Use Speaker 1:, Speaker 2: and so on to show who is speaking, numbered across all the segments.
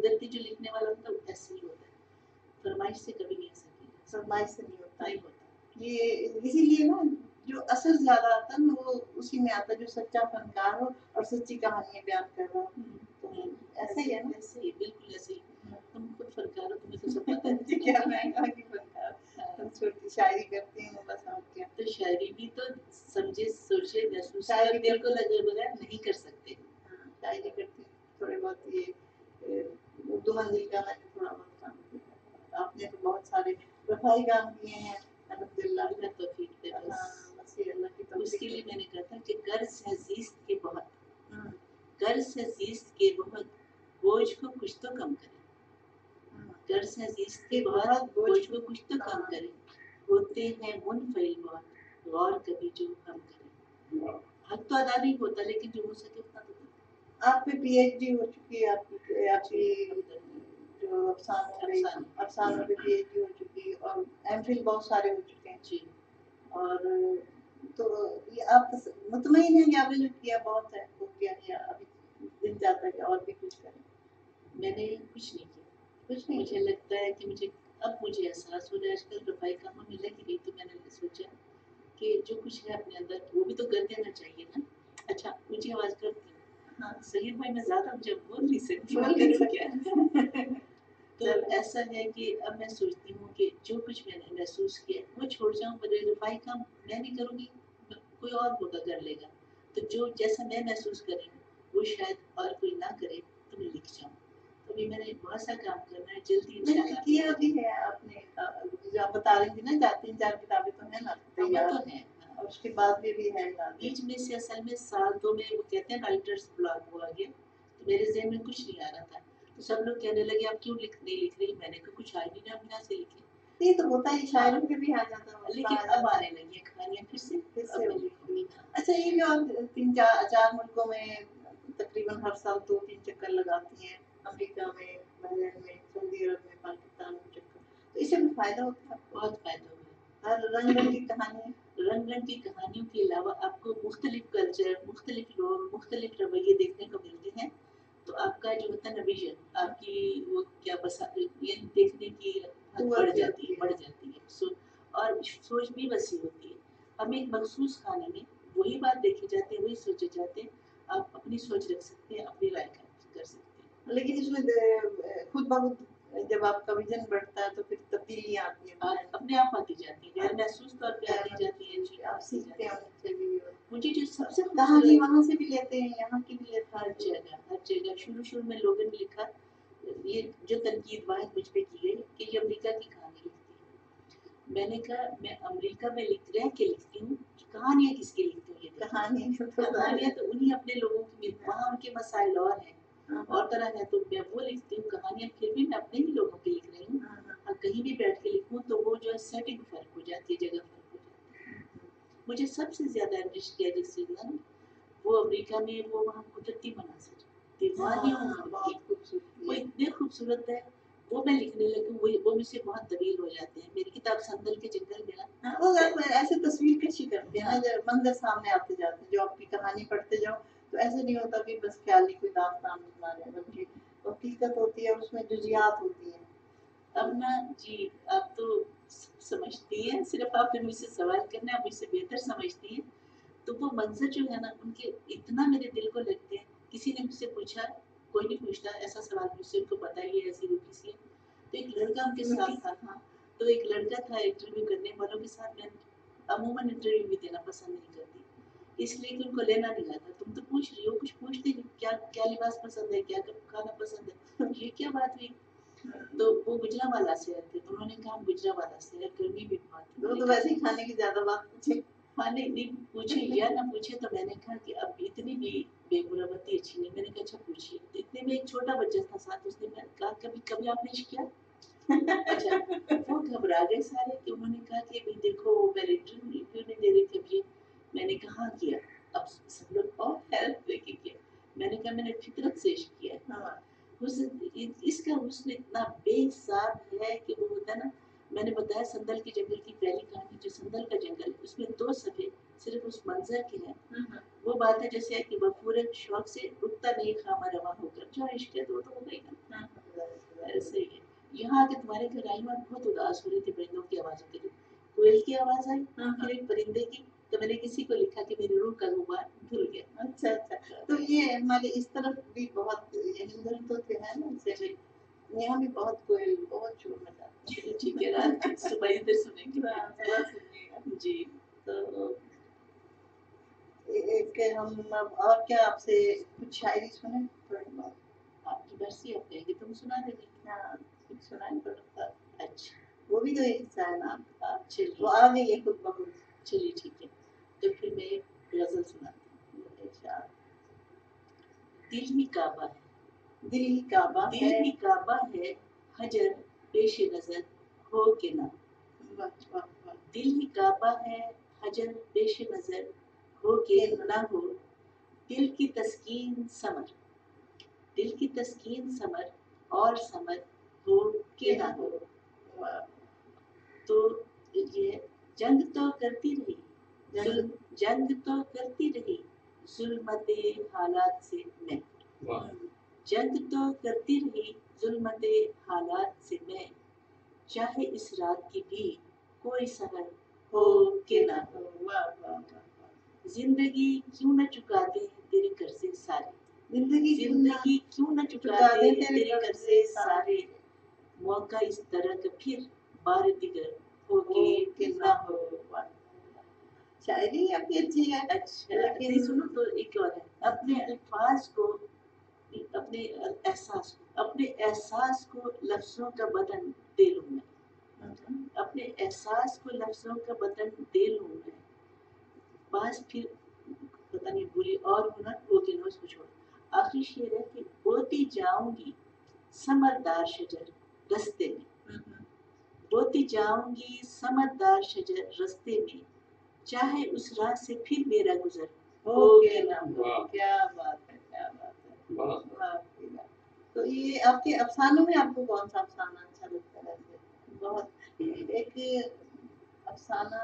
Speaker 1: قدرتی جو لکھنے والا ہوتا ہے وہ ایسے ہی ہوتا ہے، فرمائش سے کبھی نہیں ایسا کیا
Speaker 2: فرمائش سے نہیں ہوتا
Speaker 1: نہیں ہوتا.
Speaker 2: یہ اسی لیے نا جو اثر زیادہ آتا ہے نا وہ اسی میں آتا ہے جو سچا فنکار ہو اور سچی کہانیاں بیان کر رہا ہو. تو ایسا ہی ہے نا.
Speaker 1: ایسے ہی بالکل ایسے ہی. تم خود فنکار ہو، تمہیں تو سب پتہ ہے.
Speaker 2: کیا میں کہاں کی فنکار ہم چھوٹی شاعری کرتے ہیں بس. اور کیا
Speaker 1: تو شاعری بھی تو سمجھے سوچے محسوس
Speaker 2: شاعری
Speaker 1: دل کو لگے بغیر نہیں کر سکتے.
Speaker 2: شاعری کرتے ہیں تھوڑے بہت. یہ اردو منزل کا میں نے تھوڑا بہت کام کیا. آپ نے تو بہت سارے رفائی کام کیے ہیں الحمدللہ.
Speaker 1: اللہ توفیق دے بس.
Speaker 2: بس یہ اللہ کی
Speaker 1: اس
Speaker 2: توفیق
Speaker 1: کے لیے
Speaker 2: ہے.
Speaker 1: میں نے کہا تھا کہ قرض ہے زیست کے بہت،
Speaker 2: ہاں،
Speaker 1: قرض ہے زیست کے بہت، بوجھ کو کچھ تو کم کرے.
Speaker 2: ہاں.
Speaker 1: قرض ہے زیست کے
Speaker 2: کہ
Speaker 1: بہت،
Speaker 2: بہت
Speaker 1: بوجھ کو کچھ تو کم کرے. ہوتے ہیں منفعل بہت، غور کبھی جو ہم کریں. حق تو ادا نہیں ہوتا لیکن جو ہو سکے اتنا تو کریں.
Speaker 2: آپ پہ پی ایچ ڈی ہو چکی ہے. آپ کی جو افسانوں پہ پی ایچ ڈی ہو چکی اور ایم فل بہت سارے ہو چکے ہیں.
Speaker 1: جی
Speaker 2: اور تو یہ آپ مطمئن ہیں کہ آپ نے جو کیا بہت ہے وہ کیا کیا ابھی دل چاہتا ہے کہ اور بھی کچھ کریں.
Speaker 1: میں نے کچھ نہیں کیا.
Speaker 2: کچھ نہیں.
Speaker 1: مجھے لگتا ہے کہ مجھے احساس ہو رہا ہے آج کل رفائی کاموں میں لگی رہی تو میں نے سوچا کہ جو کچھ ہے اپنے اندر وہ بھی تو کر دینا چاہیے نا. اچھا اونچی آواز کرتی ہوں.
Speaker 2: ہاں.
Speaker 1: صحیح بھائی میں زیادہ مجھے بول نہیں سکتی.
Speaker 2: بول نہیں سکتی.
Speaker 1: تو ایسا ہے کہ اب میں سوچتی ہوں کہ جو کچھ میں نے محسوس کیا وہ چھوڑ جاؤں. میرے رفائی کام میں نہیں کروں گی کوئی اور ہوگا کر لے گا. تو جو جیسا میں محسوس کر رہی ہوں وہ شاید اور کوئی نہ کرے تو میں لکھ جاؤں. تو ابھی میں نے بہت سا کام کرنا ہے جلدی انشاءاللہ.
Speaker 2: کیا بھی ہے آپ نے جو آپ بتا رہی تھی نا 3-4 کتابیں تو ہیں نا تیار.
Speaker 1: وہ تو ہے.
Speaker 2: اور اس کے بعد بھی ہے.
Speaker 1: بیچ میں سے اصل میں سال 2 میں وہ کہتے ہیں رائٹرز بلاک ہوا گیا تو میرے ذہن میں کچھ نہیں آ رہا تھا. تو سب لوگ کہنے لگے آپ کیوں نہیں لکھ رہی. میں نے کہا کچھ آ نہیں رہا بنا سے لکھے.
Speaker 2: یہ تو ہوتا ہے شاعروں کے بھی آ جاتا ہے
Speaker 1: لیکن اب آنے لگی ہیں کہانیاں پھر سے.
Speaker 2: اچھا یہ جو آپ 3-4 ملکوں میں تقریباً ہر سال 2-3 چکر لگاتی ہیں امریکہ میں بحرین میں سعودی عرب میں پاکستان میں چکر تو اس سے بھی فائدہ ہوتا ہے.
Speaker 1: بہت فائدہ ہوا.
Speaker 2: ہر رنگ رنگ کی کہانیاں.
Speaker 1: رنگ رنگ کی کہانیوں کے علاوہ آپ کو مختلف کلچر مختلف لوگ مختلف رویے دیکھنے کو ملتے ہیں. تو آپ کا جو ہوتا ہے نا ویژن آپ کی وہ کیا یہ دیکھنے کی بڑھ جاتی ہے. اور سوچ بھی وسیع ہوتی ہے. ہم ایک مخصوص کہانی میں وہی بات دیکھے جاتے ہیں وہی سوچے جاتے ہیں. آپ اپنی سوچ رکھ سکتے ہیں اپنی رائے کر سکتے ہیں.
Speaker 2: لیکن اس میں خود بخود جب آپ کا ویژن بڑھتا ہے تو پھر تبدیلیاں آتی ہیں.
Speaker 1: اپنے آپ آتی جاتی ہیں غیر محسوس طور پہ آتی جاتی ہے.
Speaker 2: آپ سیکھتے ہیں ان سے بھی.
Speaker 1: مجھے جو سب سے
Speaker 2: کہانی وہاں سے بھی لیتے ہیں یہاں کی بھی لیتے ہیں.
Speaker 1: ہر جگہ شروع میں لوگوں نے لکھا یہ جو تنقید واحد مجھ پہ کی گئی کہ یہ امریکہ کی کہانی لکھتی ہے. میں نے کہا میں امریکہ میں رہ کے لکھتی ہوں کہانیاں کس کی لکھتی ہوں. یہ کہانیاں تو انہیں اپنے لوگوں کی وہاں ان کے مسائل اور ہیں اور طرح ہے. تو میں وہ لکھتی ہوں کہانیاں پھر بھی میں اپنے ہی لوگوں کی لکھ رہی ہوں. اور کہیں بھی بیٹھ کے لکھوں تو وہ جو سیٹنگ فرق ہو جاتی ہے جگہ فرق ہو جاتی ہے. مجھے سب سے زیادہ انرش کیا جس سے وہ امریکہ میں وہ وہاں قدرتی مناظر وہ اتنے خوبصورت ہے. وہ میں لکھنے لگی وہ مجھ سے بہت طویل ہو جاتے ہیں. میری کتاب سندل کے جنگل میں
Speaker 2: وہ ایسے تصویر کشی کرتے ہیں نا جب منظر سامنے آتے جاتے ہیں. جو آپ کی کہانی پڑھتے جاؤ تو ایسے نہیں ہوتا کہ بس خیالی کوئی داستان سنا رہے ہیں بلکہ حقیقت ہوتی ہے اس میں جزیات ہوتی ہیں.
Speaker 1: اب نا جی آپ تو سمجھتی ہیں صرف آپ نے مجھ سے سوال کرنا ہے مجھ سے بہتر سمجھتی ہیں. تو وہ منظر جو ہے نا ان کے اتنا میرے دل کو لگتے ہیں. کسی نے مجھ سے پوچھا کوئی نہیں پوچھتا ایسا سوال مجھ سے ان کو پتا ہی ہے ایسی وہ کسی. تو ایک لڑکا ان کے ساتھ تھا. تو ایک لڑکا تھا انٹرویو کرنے والوں کے ساتھ. میں عموماً انٹرویو بھی دینا پسند نہیں کرتی اس لیے کہ ان کو لینا نہیں آتا. تم تو پوچھ رہی ہو کچھ پوچھتے نہیں کیا لباس پسند ہے کیا کھانا پسند ہے یہ کیا بات ہوئی. تو وہ گجرانوالہ سے آتے تو انہوں نے کہا ہم گجرانوالہ سے گرمی بھی بہت.
Speaker 2: وہ تو ویسے ہی کھانے کی زیادہ بات پوچھے.
Speaker 1: کھانے نہیں پوچھے یا نہ پوچھے تو میں نے کہا کہ اب اتنی بھی بے مربتی اچھی نہیں. میں نے کہا اچھا پوچھیے. اتنے میں ایک چھوٹا بچہ تھا ساتھ. اس نے کہا کبھی آپ نے کیا. اچھا وہ گھبرا گئے سارے کہ انہوں نے کہا کہ دیکھو میں انٹرویو نہیں دے رہی تھی اب یہ. میں نے کہا کیا. اب سب لوگ اور ہیلپ لے کے کیا. میں نے کہا میں نے فطرت سے عشق کیا ہے. اس کا حسن اتنا بے حساب ہے کہ وہ ہوتا ہے نا. میں نے بتایا سندل کے جنگل کی پہلی کہانی جو سندل کا جنگل اس میں 2 صفحے صرف اس منظر کے ہیں. وہ بات ہے جیسے ہے کہ بفور شوق سے رکتا نہیں خامہ رواں ہو کر، جو عشق ہے تو وہ تو ہو گئی نا، ایسے ہی ہے۔ یہاں آ کے تمہارے گھر آئی میں بہت اداس ہو رہی تھی پرندوں کی آوازوں کے لیے، کوئل کی آواز آئی پھر ایک پرندے کی، تو میں نے کسی کو لکھا کہ میری روح کا غبار دھل گیا۔
Speaker 2: اچھا اچھا، تو یہ ہمارے اس طرف بھی بہت یعنی ادھر تو ہے نا سے یہاں بھی بہت کوئل بہت شور مچاتے ہیں۔
Speaker 1: ٹھیک ہے، رات کی صبح ادھر سنیں گے۔
Speaker 2: صبح سنیے گا
Speaker 1: جی
Speaker 2: تو ایک ہم اب اور کیا آپ سے کچھ شاعری سنیں تھوڑی بہت؟
Speaker 1: آپ کی مرضی، آپ کہیں گے تو ہم سنا دیں گے۔
Speaker 2: ہاں کچھ سنائیں تھوڑا سا،
Speaker 1: اچھا
Speaker 2: وہ بھی تو ایک حصہ ہے نا آپ کا،
Speaker 1: چلیے،
Speaker 2: وہ آ گئی ہے خود بخود۔
Speaker 1: چلیے ٹھیک ہے، تو پھر میں ایک غزل سناتی ہوں۔ دل ہی کعبہ ہے،
Speaker 2: دل ہی کعبہ
Speaker 1: دل
Speaker 2: ہے،
Speaker 1: ہی کعبہ ہے، حجر پیش نظر ہو کہ نہ،
Speaker 2: واہ واہ واہ،
Speaker 1: دل ہی کعبہ ہے، حجر پیش نظر ہو کہ نہ ہو، دل کی تسکین ثمر، دل کی تسکین ثمر اور ثمر ہو کہ نہ ہو۔
Speaker 2: واہ،
Speaker 1: تو یہ جنگ تو کرتی رہی،
Speaker 2: جنگ
Speaker 1: جنگ تو کرتی رہی ظلمت حالات سے میں، جنگ تو کرتی رہی ظلمت حالات سے میں، چاہے اس رات کی بھی کوئی سحر ہو کہ نہ ہو،
Speaker 2: واہ واہ واہ،
Speaker 1: زندگی کیوں نہ چکا دے تیرے قرضے سارے،
Speaker 2: زندگی
Speaker 1: کیوں نہ چکا دے تیرے قرضے سارے، موقع اس طرح کا پھر بار دیگر ہو کہ نہ ہو۔
Speaker 2: شاعری آپ کی اچھی ہے،
Speaker 1: اچھا نہیں سنو تو ایک اور ہے، اپنے الفاظ کو، اپنے احساس کو لفظوں کا بدن دے لوں میں، اپنے احساس کو لفظوں کا بدن دے لوں میں، بس پھر پتہ نہیں بولی اور ہنر وہ دنوں اس کو چھوڑ، آخری شعر ہے کہ بوتی جاؤں گی ثمردار شجر رستے میں، بوتی جاؤں گی ثمردار شجر رستے میں، چاہے اس راہ سے پھر میرا گزر ہو کہ نہ ہو۔
Speaker 2: کیا بات ہے، کیا بات ہے، واہ، تو یہ آپ کے افسانوں میں آپ کو کون سا افسانہ اچھا لگتا ہے؟ بہت ایک افسانہ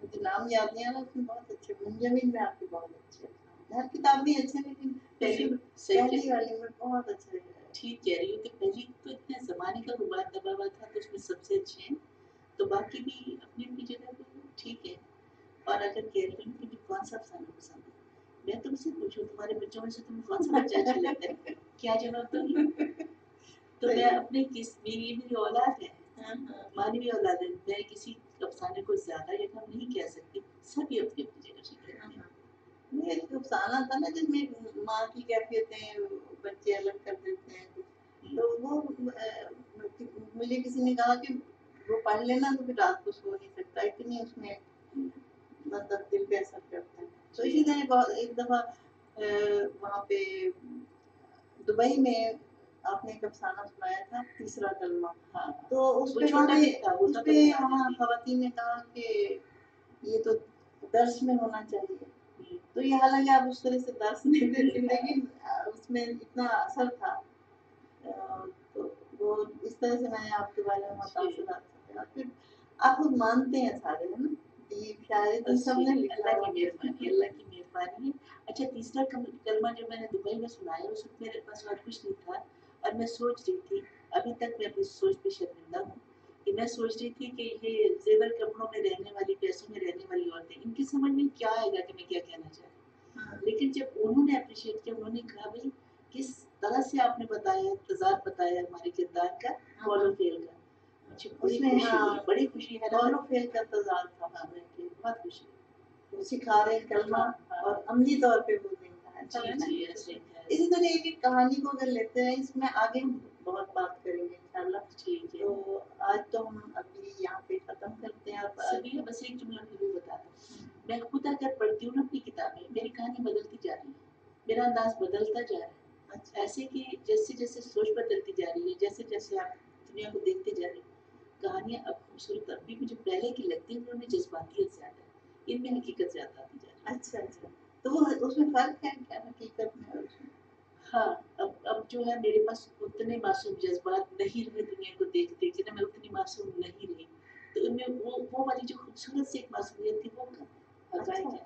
Speaker 2: مجھے نام یاد نہیں آ رہا، اس میں بہت اچھے منجمد میں آپ کے بہت اچھے افسانے، ہر کتاب میں اچھے لیکن پہلی والی میں بہت اچھے۔
Speaker 1: ٹھیک کہہ رہی ہوں کہ پہلی تو اتنے زمانے کا غبار دبا ہوا تھا تو اس میں سب سے اچھے ہیں، تو باقی بھی اپنی اپنی جگہ پہ ٹھیک ہے۔ اور اگر کہہ رہی ہوں کہ مجھے کون سا افسانہ پسند ہے، میں تم سے پوچھوں تمہارے بچوں میں سے تمہیں کون سا بچہ اچھا لگتا ہے، کیا جواب دوں گی؟ تو میں اپنے میری اولاد ہے، مانوی اولاد ہے، میں کسی افسانے کو زیادہ یا کم نہیں کہہ سکتی، سبھی اپنی اپنی جگہ ٹھیک ہے۔
Speaker 2: یہ ایک افسانہ تھا نا جس میں ماں کی کیفیتیں بچے الگ کر دیتے ہیں، تو وہ مجھے کسی نے کہا کہ وہ پڑھ لینا تو پھر رات کو سو نہیں سکتا، اتنی اس میں مطلب دل پہ اثر کرتا ہے۔ تو اسی طرح ایک دفعہ وہاں پہ دبئی میں آپ نے ایک افسانہ سنایا تھا تیسرا کلمہ،
Speaker 1: ہاں
Speaker 2: تو اس پہ وہاں خواتین نے کہا کہ یہ تو درس میں ہونا چاہیے، تو یہ حالانکہ آپ اس طرح سے درس نہیں دیتے لیکن اس میں اتنا اثر تھا، تو وہ اس طرح سے میں نے آپ کے بارے میں متاثرات سے، پھر آپ خود مانتے ہیں سارے ہے نا، یہ شاعری تو سب نے لکھا
Speaker 1: اللہ کی مہربانی، اللہ کی مہربانی ہے۔ اچھا تیسرا کلمہ جو میں نے دبئی میں سنایا اس وقت میرے پاس اور کچھ نہیں تھا، اور میں سوچ رہی تھی، ابھی تک میں اپنی سوچ پہ شرمندہ ہوں کہ میں سوچ رہی تھی کہ یہ زیور کپڑوں میں رہنے والی، پیسوں میں رہنے والی عورتیں، ان کی سمجھ میں کیا آئے گا کہ میں کیا کہنا چاہتی، لیکن جب انہوں نے اپریشیٹ کیا، انہوں نے کہا بھائی کس طرح سے آپ نے بتایا، تضاد بتایا ہمارے کردار کا، قول و فعل کا، مجھے بڑی خوشی ہوئی، بڑی خوشی ہے،
Speaker 2: قول و فعل کا تضاد تھا،
Speaker 1: بہت خوشی
Speaker 2: وہ سکھا رہے کلمہ اور عملی طور پہ وہ دینا ہے۔ اسی طرح ایک کہانی کو اگر لیتے ہیں، اس میں آگے ہم بہت بات کریں گے انشاءاللہ، تو آج تو ہم ابھی یہاں پہ ختم کرتے ہیں۔
Speaker 1: سبھی بس ایک جملہ بھی بتا دوں، میں خود اگر پڑھتی ہوں نا اپنی کتابیں، میری کہانی بدلتی جا رہی ہے، میرا انداز بدلتا جا رہا ہے، ایسے کہ جیسے جیسے سوچ بدلتی جا رہی ہے، جیسے جیسے آپ دنیا کو دیکھتے جا رہے ہیں، کہانیاں اب خوبصورت اب بھی مجھے پہلے کی لگتی ہیں، انہوں نے جذباتیت زیادہ ہے، ان میں حقیقت زیادہ آتی جا رہی ہے۔
Speaker 2: اچھا اچھا، تو وہ اس میں فرق ہے کیا حقیقت میں اور اس میں؟
Speaker 1: ہاں اب جو ہے میرے پاس اتنے معصوم جذبات نہیں رہے، دنیا کو دیکھ دیکھ کے میں اتنی معصوم نہیں رہی، تو ان میں وہ والی جو خوبصورت سی ایک معصومیت تھی وہ کم، حقائق ہیں